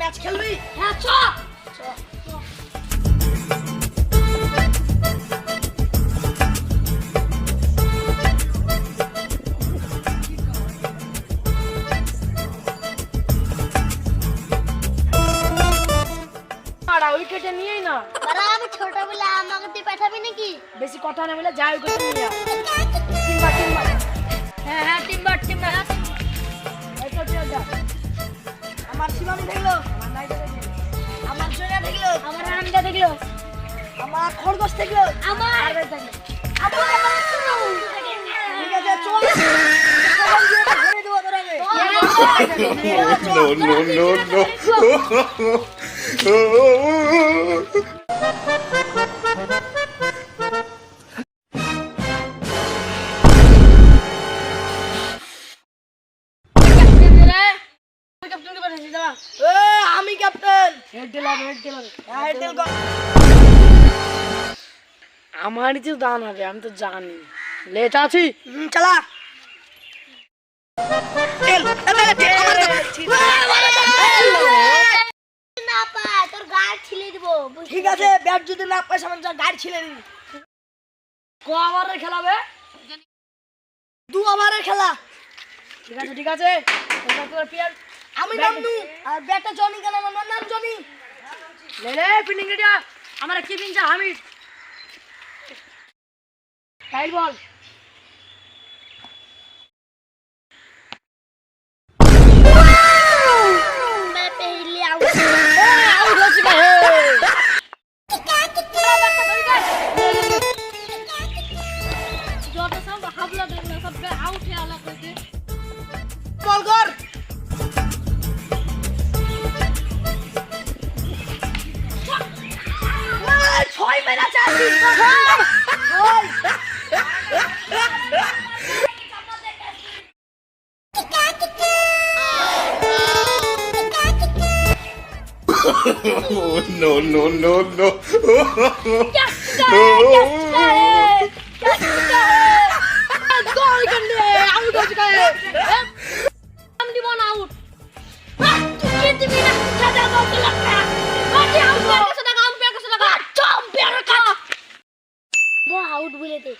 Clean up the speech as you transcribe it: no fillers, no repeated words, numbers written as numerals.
Match খেলবি? হ্যাঁ চ উইকেটে নিয়েই না। আরে আমি ছোটবেলা আমাকে তুই পাঠাবি নাকি? বেশি কথা না বলে যা উইকেটে নিয়ে তিনবার হ্যাঁ হ্যাঁ টিমবার এই তো যা। আমার শিবানী দেখলো, আমার নাইটা দেখলো, আমার সোনা দেখলো, আমার আনন্দা দেখলো, আমার খরগোশ দেখলো, আমার আর বেশ দেখলো। ঠিক আছে চল ঘুরে দেবো তোর আগে। আমি ক্যাপ্টেন। আমারই তো দান হবে, আমি তো জানি। লেট আছি, চালা। না পায় তোর গাড় ছিলে দিব। ঠিক আছে, ব্যাট যদি না পাই সামনে গাড়ি ছিলে দিবি। ক ওভারের খেলাবে? 2 ওভারের খেলা। ঠিক আছে ঠিক আছে। আমি নামনু আর ব্যাটটা জনি কেন আমার নাম জনি। লে ফিল্ডিং রেডি। আমার কিপিং যা হামিদ। টাইল বল। मैं पहले आउट आउट हो चुका है। जोटा सब हावला देखना सब पे आउट है अलग करके बॉल कर। ছয় মেরা চাচ্ছিস তো no, no, no, no. गोल कर ले, आउट हो चुका है। हम दी बॉल आउट तू जीत भी ना ज्यादा गोल तो लगता है बाकी आउट का सदा चैंपियन का वो आउट बोले थे